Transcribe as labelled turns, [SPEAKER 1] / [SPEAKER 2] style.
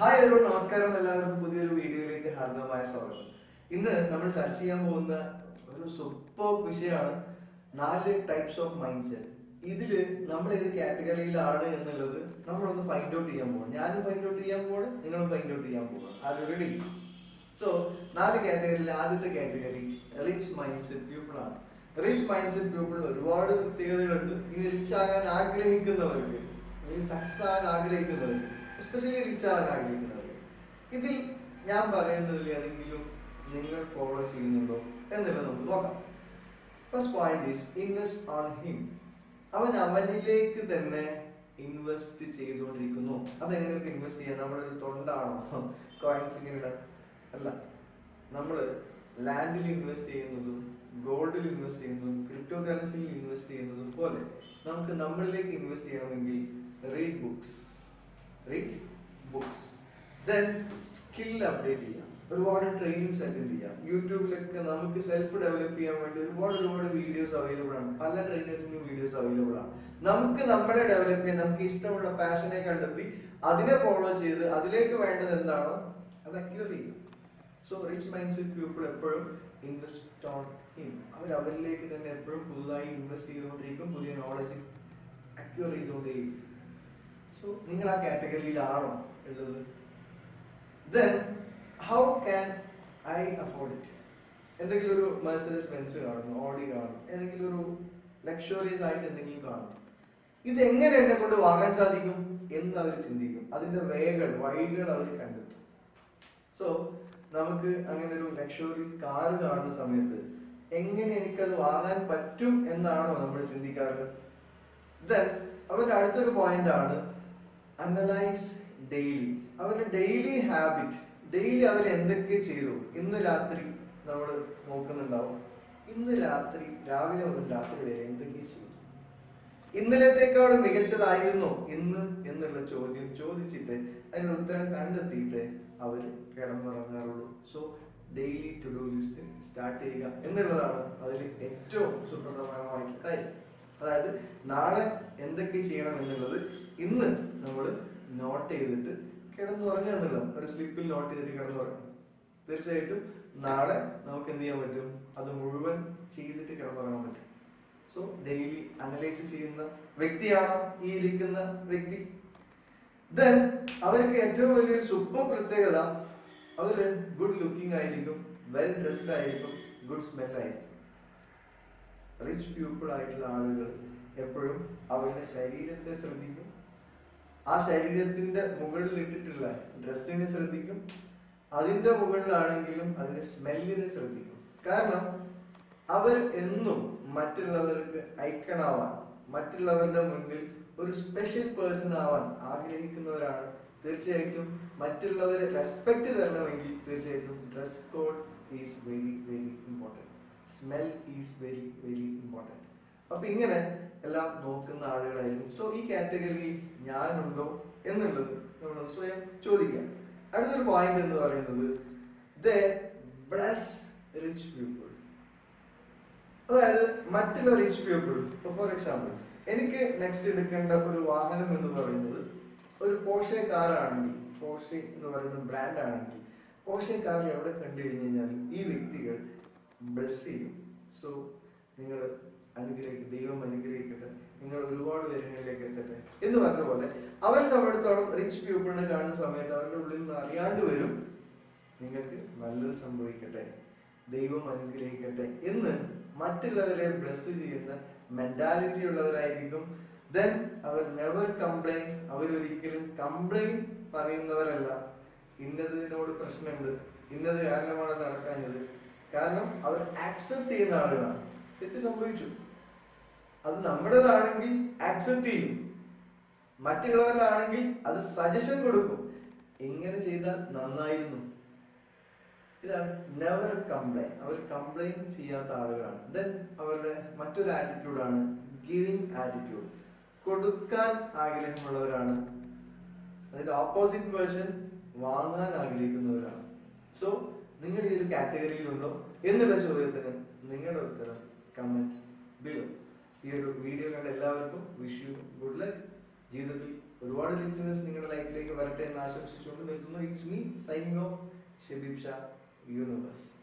[SPEAKER 1] Hi everyone, നമസ്കാരം. എല്ലാവർക്കും പുതിയൊരു വീഡിയോയിലേക്ക് ഹാർദവമായ സ്വാഗതം. ഇന്ന് നമ്മൾ ചർച്ച ചെയ്യാൻ പോകുന്ന ഒരു സൂപ്പർ വിഷയമാണ് 4 ടൈപ്സ് ഓഫ് മൈൻഡ് സെറ്റ്. ഇതില് നമ്മൾ ഏത് കാറ്റഗറിയിലാണ് എന്നുള്ളത് നമ്മളൊന്ന് ഫൈൻഡ് ഔട്ട് ചെയ്യാൻ പോകണം. ഞാനും ഫൈൻഡ് ഔട്ട് ചെയ്യാൻ പോകണം, നിങ്ങളും ഫൈൻഡ് ഔട്ട് ചെയ്യാൻ പോകണം. Are you ready? സോ 4 കാറ്റഗറിയിൽ ആദ്യത്തെ category rich mind set people ആണ്. റിച്ച് മൈൻഡ് സെറ്റ് പീപ്പിൾ ഒരുപാട് പ്രത്യേകതകളുണ്ട്. ഇത് റിച്ച് ആകാൻ ആഗ്രഹിക്കുന്നവർക്ക്, സക്സസ് ആകാൻ ആഗ്രഹിക്കുന്നവർക്ക്, എസ്പെഷ്യലി റിച്ച് ആവാൻ ആഗ്രഹിക്കുന്നവർ, ഇതിൽ ഞാൻ പറയുന്നതിൽ ഏതെങ്കിലും നിങ്ങൾ ഫോളോ ചെയ്യുന്നുണ്ടോ എന്നുള്ളത് നമുക്ക് നോക്കാം. First point is invest on him. അവൻ അവനിലേക്ക് തന്നെ ഇൻവെസ്റ്റ് ചെയ്തുകൊണ്ടിരിക്കുന്നു. അതെങ്ങനെയൊക്കെ ഇൻവെസ്റ്റ് ചെയ്യാൻ? നമ്മളൊരു തൊണ്ടാണോ കോയിൻസ് ഇങ്ങനെ ഇടാൻ? അല്ല, നമ്മൾ ലാൻഡിൽ ഇൻവെസ്റ്റ് ചെയ്യുന്നതും ഗോൾഡിൽ ഇൻവെസ്റ്റ് ചെയ്യുന്നതും ക്രിപ്റ്റോ കറൻസിയിൽ ഇൻവെസ്റ്റ് ചെയ്യുന്നതും പോലെ നമുക്ക് നമ്മളിലേക്ക് ഇൻവെസ്റ്റ് ചെയ്യണമെങ്കിൽ read books. Then skill update ചെയ്യാം. ഒരുപാട് ട്രെയിനിങ്സ് അറ്റൻഡ് ചെയ്യാം. യൂട്യൂബിലൊക്കെ നമുക്ക് സെൽഫ് ഡെവലപ്പ് ചെയ്യാൻ വേണ്ടി ഒരുപാട് വീഡിയോസ് അവൈലബിൾ ആണ്. പല ട്രെയിനേഴ്സിനും വീഡിയോസ് അവൈലബിൾ ആണ്. നമുക്ക് നമ്മളെ ഡെവലപ്പ് ചെയ്യാൻ, നമുക്ക് ഇഷ്ടമുള്ള പാഷനെ കണ്ടെത്തി അതിനെ ഫോളോ ചെയ്ത് അതിലേക്ക് വേണ്ടത് എന്താണോ അത് അക്യൂർ ചെയ്യും. So rich mind set people എപ്പോഴും ഇൻവെസ്റ്റ് ഓൺ ഹിം. അവരിലേക്ക് തന്നെ എപ്പോഴും പുതുതായി ഇൻവെസ്റ്റ് ചെയ്തുകൊണ്ടിരിക്കും, പുതിയ നോളജ് അക്യൂർ ചെയ്തുകൊണ്ടേയിരിക്കും. സോ നിങ്ങൾ ആ കാറ്റഗറിയിലാണോ ഉള്ളത്? Then how can I afford it? എന്തെങ്കിലും ഒരു മെർസിഡസ് ബെൻസ് കാണുന്നു, ഓഡി കാണും, ഏതെങ്കിലും ഒരു ലക്ഷറിയസ് ആയിട്ട് എന്തെങ്കിലും കാണും. ഇത് എങ്ങനെ എന്നെ കൊണ്ട് വാങ്ങാൻ സാധിക്കും എന്ന് അവർ ചിന്തിക്കും. അതിന്റെ വഴികൾ അവർ കണ്ടെത്തും. സോ നമുക്ക് അങ്ങനെ ഒരു ലക്ഷറി കാർ കാണുന്ന സമയത്ത് എങ്ങനെ എനിക്കത് വാങ്ങാൻ പറ്റും എന്നാണോ നമ്മൾ ചിന്തിക്കാറ്? ദെൻ അവരുടെ അടുത്തൊരു പോയിന്റ് ആണ് അനലൈസ് ഡെയിലി. അവരുടെ ഡെയിലി ഹാബിറ്റ്, ഡെയിലി അവർ എന്തൊക്കെ ചെയ്തു. ഇന്ന് രാത്രി നമ്മൾ നോക്കുന്നുണ്ടാവും, ഇന്ന് രാവിലെ മുതൽ രാത്രി വരെ എന്തൊക്കെ ചെയ്തു, ഇന്നലത്തേക്കാളും മികച്ചതായിരുന്നോ ഇന്ന് എന്നുള്ള ചോദ്യം ചോദിച്ചിട്ട് അതിനുള്ള ഉത്തരം കണ്ടെത്തിയിട്ട് അവർ കിടന്നുറങ്ങാറുള്ളൂ. So daily to do list start ചെയ്യുക എന്നുള്ളതാണ് അതിൽ ഏറ്റവും സുപ്രധാനമായിട്ടുള്ള കാര്യം. അതായത് നാളെ എന്തൊക്കെ ചെയ്യണം എന്നുള്ളത് ഇന്ന് നമ്മൾ നോട്ട് ചെയ്തിട്ട് കിടന്നുറങ്ങുക എന്നുള്ളത്. ഒരു സ്ലിപ്പിൽ നോട്ട് ചെയ്തിട്ട് കിടന്നുറങ്ങും. തീർച്ചയായിട്ടും നാളെ നമുക്ക് എന്ത് ചെയ്യാൻ പറ്റും? അത് മുഴുവൻ ചെയ്തിട്ട് കിടന്നുറങ്ങാൻ പറ്റും. സോ ഡെയിലി അനലൈസ് ചെയ്യുന്ന വ്യക്തിയാണോ ഈ ഇരിക്കുന്ന വ്യക്തി? ദെൻ അവർക്ക് ഏറ്റവും വലിയൊരു സൂപ്പർ പ്രത്യേകത, അവര് ഗുഡ് ലുക്കിംഗ് ആയിരിക്കും, വെൽ ഡ്രസ്ഡ് ആയിരിക്കും, ഗുഡ് സ്മെൽ ആയിരിക്കും. റിച്ച് പീപ്പിൾ ആയിട്ടുള്ള ആളുകൾ എപ്പോഴും അവരുടെ ശരീരത്തെ ശ്രദ്ധിക്കും. ആ ശരീരത്തിന്റെ മുകളിൽ ഇട്ടിട്ടുള്ള ഡ്രസ്സിനെ ശ്രദ്ധിക്കും. അതിന്റെ മുകളിലാണെങ്കിലും അതിന്റെ സ്മെല്ലിനെ ശ്രദ്ധിക്കും. കാരണം അവർ എന്നും മറ്റുള്ളവർക്ക് ഐക്കണാവാൻ, മറ്റുള്ളവരുടെ മുന്നിൽ ഒരു സ്പെഷ്യൽ പേഴ്സൺ ആവാൻ ആഗ്രഹിക്കുന്നവരാണ്. തീർച്ചയായിട്ടും മറ്റുള്ളവരെ റെസ്പെക്ട് തരണമെങ്കിൽ തീർച്ചയായിട്ടും dress code is very very important. Smell is very very important. അപ്പൊ ഇങ്ങനെ എല്ലാം നോക്കുന്ന ആളുകളായിരിക്കും. സോ ഈ കാറ്റഗറിയിൽ ഞാനുണ്ടോ എന്നുള്ളത് നമ്മൾ സ്വയം ചോദിക്കാം. അടുത്തൊരു പോയിന്റ് എന്ന് പറയുന്നത് ദേ ബ്ലസ് റിച്ച് പീപ്പിൾ. അതായത് മറ്റുള്ള റിച്ച് പീപ്പിൾ, ഫോർ എക്സാമ്പിൾ എനിക്ക് നെക്സ്റ്റ് എടുക്കേണ്ട ഒരു വാഹനം എന്ന് പറയുന്നത് ഒരു പോർഷെ കാറാണെങ്കിൽ, പോർഷെ എന്ന് പറയുന്ന ബ്രാൻഡ് ആണെങ്കിൽ, പോർഷെ കാർ എവിടെ കണ്ടു കഴിഞ്ഞു കഴിഞ്ഞാൽ ഈ വ്യക്തികൾ ബ്ലസ് ചെയ്യും. സോ നിങ്ങൾ അനുഗ്രഹിക്കും, ദൈവം അനുഗ്രഹിക്കട്ടെ, നിങ്ങൾ ഒരുപാട് പേരുകളിലേക്ക് എത്തട്ടെ എന്ന് പറഞ്ഞ പോലെ അവരെ സംബന്ധിച്ചിടത്തോളം റിച്ച് പീപ്പിളിനെ കാണുന്ന സമയത്ത് അവരുടെ ഉള്ളിൽ നിന്ന് അറിയാണ്ട് വരും, നിങ്ങൾക്ക് നല്ലത് സംഭവിക്കട്ടെ, ദൈവം അനുഗ്രഹിക്കട്ടെ എന്ന് മറ്റുള്ളവരെ ബ്ലസ് ചെയ്യുന്ന മെന്റാലിറ്റി ഉള്ളവരായിരിക്കും. ദെൻ അവർ നെവർ കംപ്ലൈൻ. അവരൊരിക്കലും കംപ്ലൈൻ പറയുന്നവരല്ല. ഇന്നതിനോട് പ്രശ്നമുണ്ട്, ഇന്നത് കാരണമാണ് നടക്കാഞ്ഞത്. കാരണം അവർ ആക്സെപ്റ്റ് ചെയ്യുന്ന ആളുകളാണ്. തെറ്റ് സംഭവിച്ചു, അത് നമ്മുടേതാണെങ്കിൽ ആക്സെപ്റ്റ് ചെയ്യും. മറ്റുള്ളവരിലാണെങ്കിൽ അത് സജഷൻ കൊടുക്കും, എങ്ങനെ ചെയ്താൽ നന്നായിരുന്നു. ഇതാണ് നെവർ കംപ്ലൈൻ. അവർ കംപ്ലൈൻ ചെയ്യാത്ത ആളുകളാണ്. ദെൻ അവരുടെ മറ്റൊരു ആറ്റിറ്റ്യൂഡാണ് ഗിവിങ് ആറ്റിറ്റ്യൂഡ്. കൊടുക്കാൻ ആഗ്രഹമുള്ളവരാണ്. അതിന്റെ ഓപ്പോസിറ്റ് വേർഷൻ വാങ്ങാൻ ആഗ്രഹിക്കുന്നവരാണ്. സോ നിങ്ങൾ ഈ ഒരു കാറ്റഗറിയിലുണ്ടോ എന്നുള്ള ചോദ്യത്തിന് നിങ്ങളുടെ ഉത്തരം കമന്റ് ബിലോ. ഈ ഒരു വീഡിയോ കണ്ട എല്ലാവർക്കും വിഷ് യു ഗുഡ് ലക്ക്. ജീവിതത്തിൽ ഒരുപാട് ലിസണേഴ്സ് നിങ്ങളുടെ ലൈഫിലേക്ക് വരട്ടെ എന്ന് ആശംസിച്ചുകൊണ്ട് നിർത്തുന്നു. It's me signing off Shabeeb Shah, universe.